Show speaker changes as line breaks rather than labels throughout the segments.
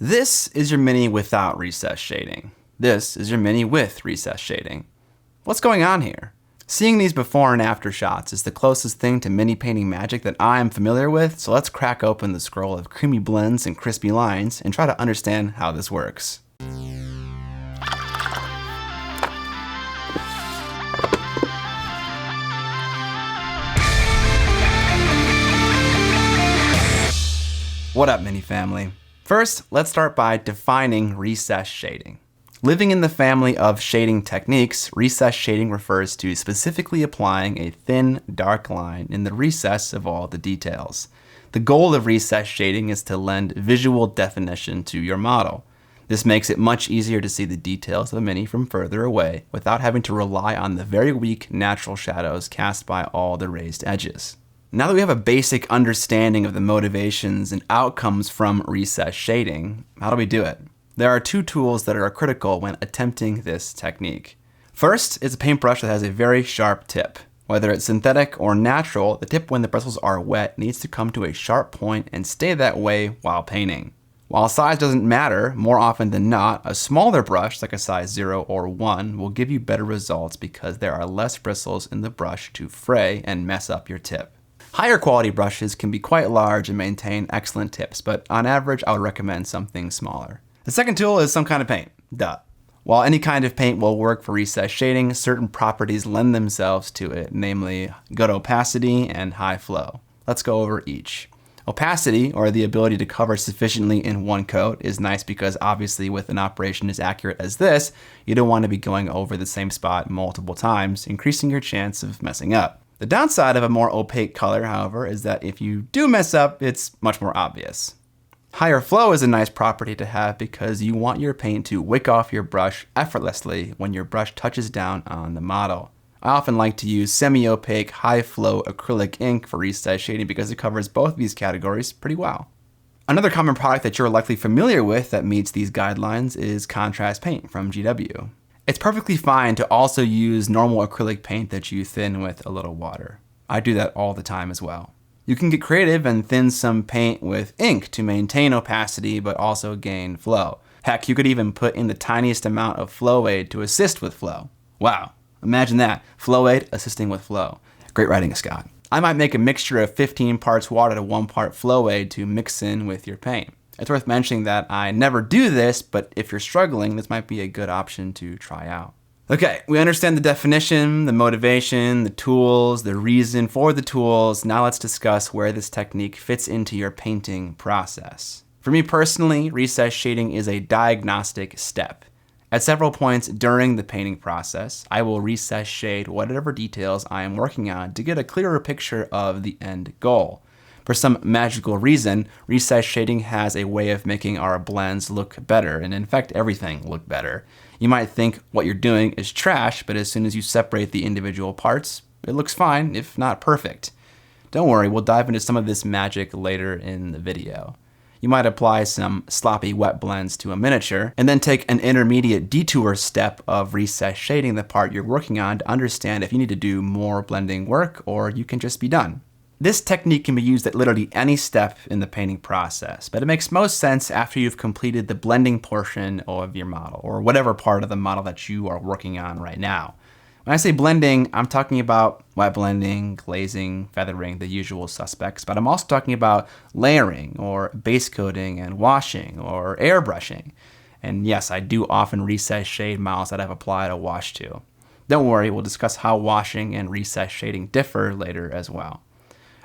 This is your Mini without recess shading. This is your Mini with recess shading. What's going on here? Seeing these before and after shots is the closest thing to mini painting magic that I am familiar with, so let's crack open the scroll of creamy blends and crispy lines and try to understand how this works. What up, Mini family? First, let's start by defining recess shading. Living in the family of shading techniques, recess shading refers to specifically applying a thin, dark line in the recess of all the details. The goal of recess shading is to lend visual definition to your model. This makes it much easier to see the details of a Mini from further away without having to rely on the very weak natural shadows cast by all the raised edges. Now that we have a basic understanding of the motivations and outcomes from recess shading, how do we do it? There are two tools that are critical when attempting this technique. First is a paintbrush that has a very sharp tip. Whether it's synthetic or natural, the tip when the bristles are wet needs to come to a sharp point and stay that way while painting. While size doesn't matter, more often than not, a smaller brush like a size 0 or 1 will give you better results because there are less bristles in the brush to fray and mess up your tip. Higher quality brushes can be quite large and maintain excellent tips, but on average I would recommend something smaller. The second tool is some kind of paint. Duh. While any kind of paint will work for recess shading, certain properties lend themselves to it, namely good opacity and high flow. Let's go over each. Opacity, or the ability to cover sufficiently in one coat, is nice because obviously with an operation as accurate as this, you don't want to be going over the same spot multiple times, increasing your chance of messing up. The downside of a more opaque color, however, is that if you do mess up, it's much more obvious. Higher flow is a nice property to have because you want your paint to wick off your brush effortlessly when your brush touches down on the model. I often like to use semi-opaque, high-flow acrylic ink for recess shading because it covers both of these categories pretty well. Another common product that you're likely familiar with that meets these guidelines is contrast paint from GW. It's perfectly fine to also use normal acrylic paint that you thin with a little water. I do that all the time as well. You can get creative and thin some paint with ink to maintain opacity but also gain flow. Heck, you could even put in the tiniest amount of flow aid to assist with flow. Wow, imagine that, flow aid assisting with flow. Great writing, Scott. I might make a mixture of 15 parts water to 1 part flow aid to mix in with your paint. It's worth mentioning that I never do this, but if you're struggling, this might be a good option to try out. Okay, we understand the definition, the motivation, the tools, the reason for the tools. Now let's discuss where this technique fits into your painting process. For me personally, recess shading is a diagnostic step. At several points during the painting process, I will recess shade whatever details I am working on to get a clearer picture of the end goal. For some magical reason, recess shading has a way of making our blends look better, and in fact everything look better. You might think what you're doing is trash, but as soon as you separate the individual parts, it looks fine, if not perfect. Don't worry, we'll dive into some of this magic later in the video. You might apply some sloppy wet blends to a miniature, and then take an intermediate detour step of recess shading the part you're working on to understand if you need to do more blending work or you can just be done. This technique can be used at literally any step in the painting process, but it makes most sense after you've completed the blending portion of your model, or whatever part of the model that you are working on right now. When I say blending, I'm talking about wet blending, glazing, feathering, the usual suspects, but I'm also talking about layering, or base coating and washing, or airbrushing. And yes, I do often recess shade models that I've applied a wash to. Don't worry, we'll discuss how washing and recess shading differ later as well.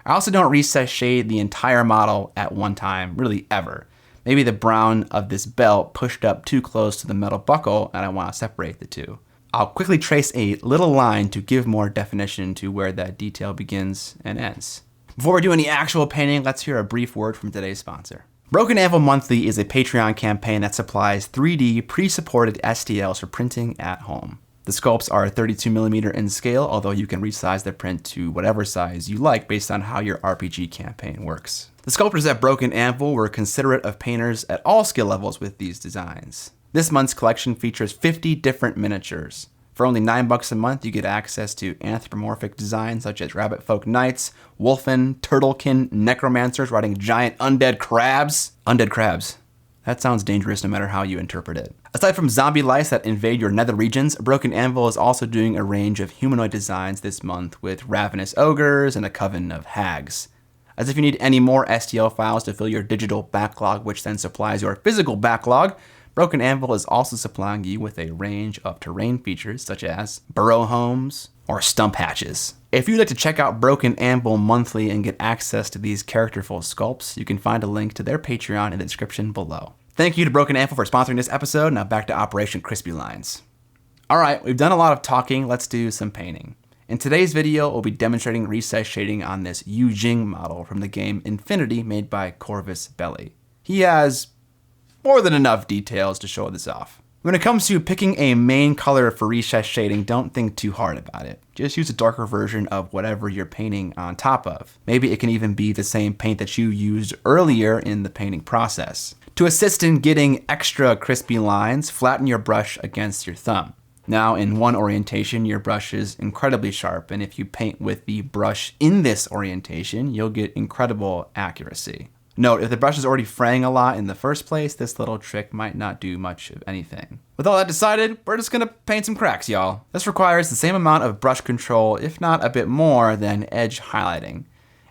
I also don't recess shade the entire model at one time, really ever. Maybe the brown of this belt pushed up too close to the metal buckle and I want to separate the two. I'll quickly trace a little line to give more definition to where that detail begins and ends. Before we do any actual painting, let's hear a brief word from today's sponsor. Broken Anvil Monthly is a Patreon campaign that supplies 3D pre-supported STLs for printing at home. The sculpts are 32mm in scale, although you can resize the print to whatever size you like based on how your RPG campaign works. The sculptors at Broken Anvil were considerate of painters at all skill levels with these designs. This month's collection features 50 different miniatures. For only $9 a month, you get access to anthropomorphic designs such as rabbit folk knights, wolfen, turtlekin, necromancers riding giant undead crabs. Undead crabs. That sounds dangerous no matter how you interpret it. Aside from zombie lice that invade your nether regions, Broken Anvil is also doing a range of humanoid designs this month with ravenous ogres and a coven of hags. As if you need any more STL files to fill your digital backlog, which then supplies your physical backlog, Broken Anvil is also supplying you with a range of terrain features such as burrow homes or stump hatches. If you'd like to check out Broken Anvil monthly and get access to these characterful sculpts, you can find a link to their Patreon in the description below. Thank you to Broken Anvil for sponsoring this episode. Now back to Operation Crispy Lines. All right, we've done a lot of talking. Let's do some painting. In today's video, we'll be demonstrating recess shading on this Yu Jing model from the game Infinity made by Corvus Belli. He has more than enough details to show this off. When it comes to picking a main color for recess shading, don't think too hard about it. Just use a darker version of whatever you're painting on top of. Maybe it can even be the same paint that you used earlier in the painting process. To assist in getting extra crispy lines, flatten your brush against your thumb. Now, in one orientation, your brush is incredibly sharp, and if you paint with the brush in this orientation, you'll get incredible accuracy. Note, if the brush is already fraying a lot in the first place, this little trick might not do much of anything. With all that decided, we're just gonna paint some cracks, y'all. This requires the same amount of brush control, if not a bit more, than edge highlighting.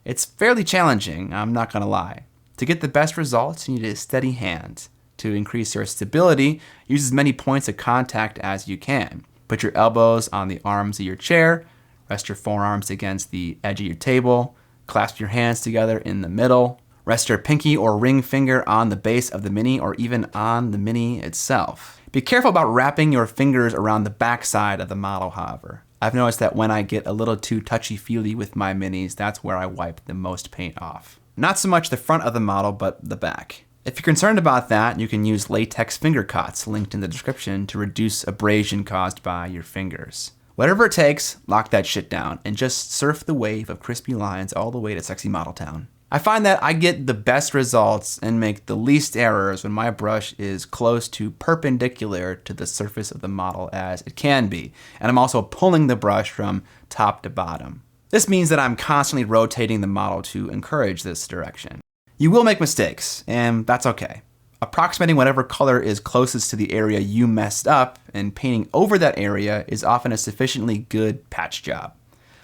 It's fairly challenging, I'm not gonna lie. To get the best results, you need a steady hand. To increase your stability, use as many points of contact as you can. Put your elbows on the arms of your chair, rest your forearms against the edge of your table, clasp your hands together in the middle, rest your pinky or ring finger on the base of the Mini or even on the Mini itself. Be careful about wrapping your fingers around the backside of the model, however. I've noticed that when I get a little too touchy-feely with my Minis, that's where I wipe the most paint off. Not so much the front of the model, but the back. If you're concerned about that, you can use latex finger cots linked in the description to reduce abrasion caused by your fingers. Whatever it takes, lock that shit down and just surf the wave of crispy lines all the way to sexy model town. I find that I get the best results and make the least errors when my brush is close to perpendicular to the surface of the model as it can be, and I'm also pulling the brush from top to bottom. This means that I'm constantly rotating the model to encourage this direction. You will make mistakes, and that's okay. Approximating whatever color is closest to the area you messed up and painting over that area is often a sufficiently good patch job.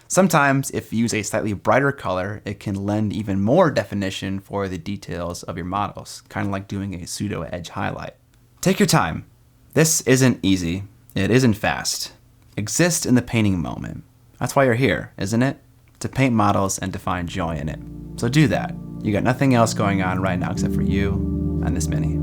Sometimes, if you use a slightly brighter color, it can lend even more definition for the details of your models, kind of like doing a pseudo edge highlight. Take your time. This isn't easy. It isn't fast. Exist in the painting moment. That's why you're here, isn't it? To paint models and to find joy in it. So do that. You got nothing else going on right now except for you and this Mini.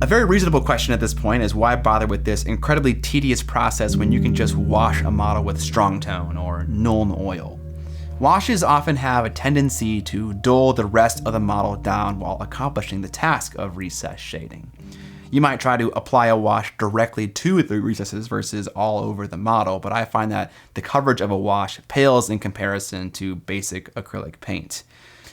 A very reasonable question at this point is why bother with this incredibly tedious process when you can just wash a model with strong tone or Nuln oil. Washes often have a tendency to dull the rest of the model down while accomplishing the task of recess shading. You might try to apply a wash directly to the recesses versus all over the model, but I find that the coverage of a wash pales in comparison to basic acrylic paint.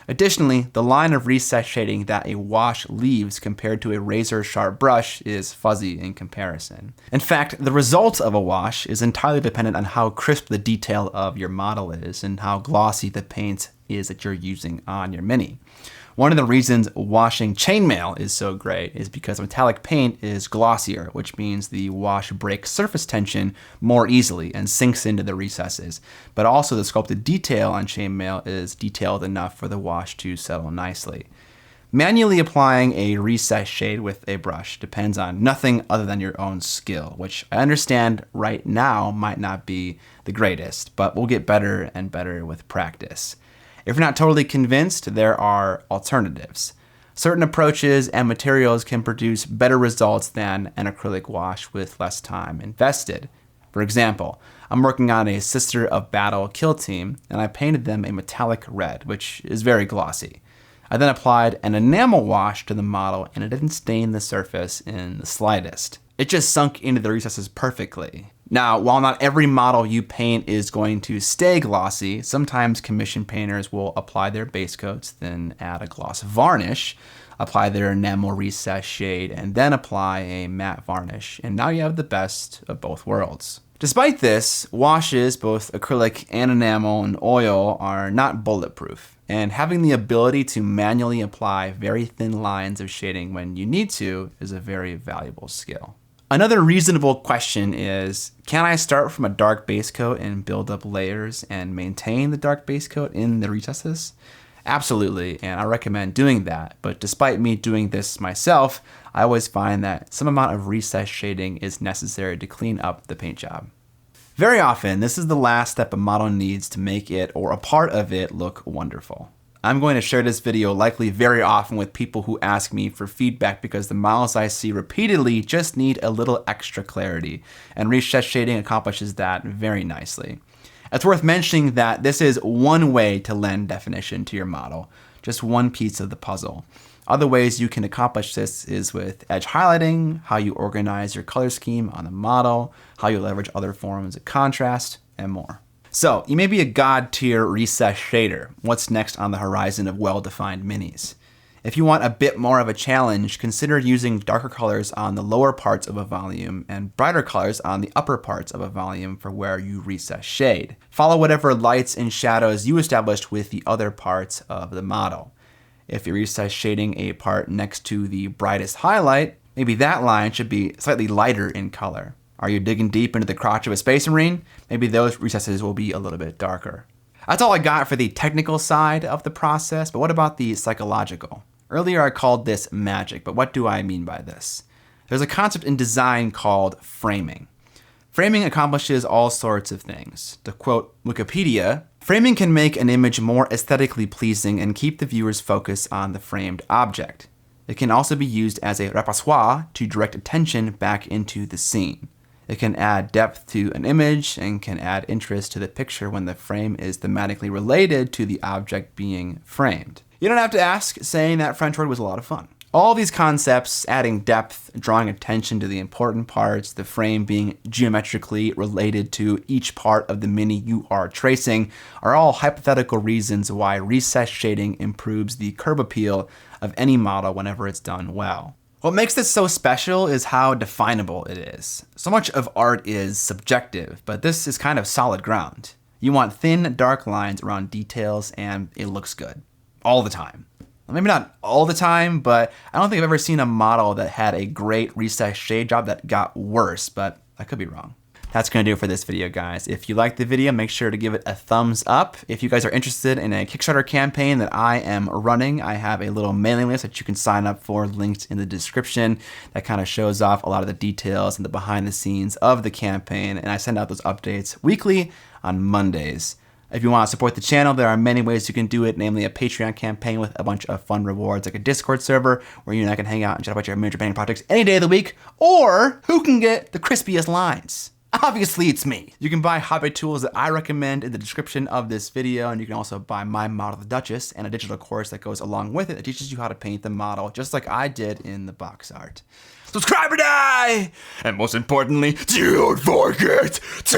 Additionally, the line of recess shading that a wash leaves compared to a razor-sharp brush is fuzzy in comparison. In fact, the result of a wash is entirely dependent on how crisp the detail of your model is and how glossy the paint is that you're using on your Mini. One of the reasons washing chainmail is so great is because metallic paint is glossier, which means the wash breaks surface tension more easily and sinks into the recesses. But also the sculpted detail on chainmail is detailed enough for the wash to settle nicely. Manually applying a recess shade with a brush depends on nothing other than your own skill, which I understand right now might not be the greatest, but will get better and better with practice. If you're not totally convinced, there are alternatives. Certain approaches and materials can produce better results than an acrylic wash with less time invested. For example, I'm working on a Sister of Battle kill team, and I painted them a metallic red, which is very glossy. I then applied an enamel wash to the model, and it didn't stain the surface in the slightest. It just sunk into the recesses perfectly. Now, while not every model you paint is going to stay glossy, sometimes commission painters will apply their base coats, then add a gloss varnish, apply their enamel recess shade, and then apply a matte varnish, and now you have the best of both worlds. Despite this, washes, both acrylic and enamel and oil, are not bulletproof, and having the ability to manually apply very thin lines of shading when you need to is a very valuable skill. Another reasonable question is, can I start from a dark base coat and build up layers and maintain the dark base coat in the recesses? Absolutely, and I recommend doing that, but despite me doing this myself, I always find that some amount of recess shading is necessary to clean up the paint job. Very often, this is the last step a model needs to make it or a part of it look wonderful. I'm going to share this video likely very often with people who ask me for feedback because the models I see repeatedly just need a little extra clarity, and recess shading accomplishes that very nicely. It's worth mentioning that this is one way to lend definition to your model, just one piece of the puzzle. Other ways you can accomplish this is with edge highlighting, how you organize your color scheme on the model, how you leverage other forms of contrast, and more. So, you may be a god tier recess shader. What's next on the horizon of well-defined minis? If you want a bit more of a challenge, consider using darker colors on the lower parts of a volume and brighter colors on the upper parts of a volume for where you recess shade. Follow whatever lights and shadows you established with the other parts of the model. If you're recess shading a part next to the brightest highlight, maybe that line should be slightly lighter in color. Are you digging deep into the crotch of a Space Marine? Maybe those recesses will be a little bit darker. That's all I got for the technical side of the process, but what about the psychological? Earlier I called this magic, but what do I mean by this? There's a concept in design called framing. Framing accomplishes all sorts of things. To quote Wikipedia, framing can make an image more aesthetically pleasing and keep the viewer's focus on the framed object. It can also be used as a repoussoir to direct attention back into the scene. It can add depth to an image and can add interest to the picture when the frame is thematically related to the object being framed. You don't have to ask, saying that French word was a lot of fun. All these concepts, adding depth, drawing attention to the important parts, the frame being geometrically related to each part of the mini you are tracing, are all hypothetical reasons why recess shading improves the curb appeal of any model whenever it's done well. What makes this so special is how definable it is. So much of art is subjective, but this is kind of solid ground. You want thin, dark lines around details, and it looks good. All the time. Maybe not all the time, but I don't think I've ever seen a model that had a great recess shade job that got worse, but I could be wrong. That's gonna do it for this video, guys. If you liked the video, make sure to give it a thumbs up. If you guys are interested in a Kickstarter campaign that I am running, I have a little mailing list that you can sign up for, linked in the description, that kind of shows off a lot of the details and the behind the scenes of the campaign, and I send out those updates weekly on Mondays. If you want to support the channel, there are many ways you can do it, namely a Patreon campaign with a bunch of fun rewards, like a Discord server where you and I can hang out and chat about your miniature painting projects any day of the week, or who can get the crispiest lines? Obviously, it's me. You can buy hobby tools that I recommend in the description of this video, and you can also buy my model, the Duchess, and a digital course that goes along with it that teaches you how to paint the model, just like I did in the box art. Subscribe or die! And most importantly, don't forget to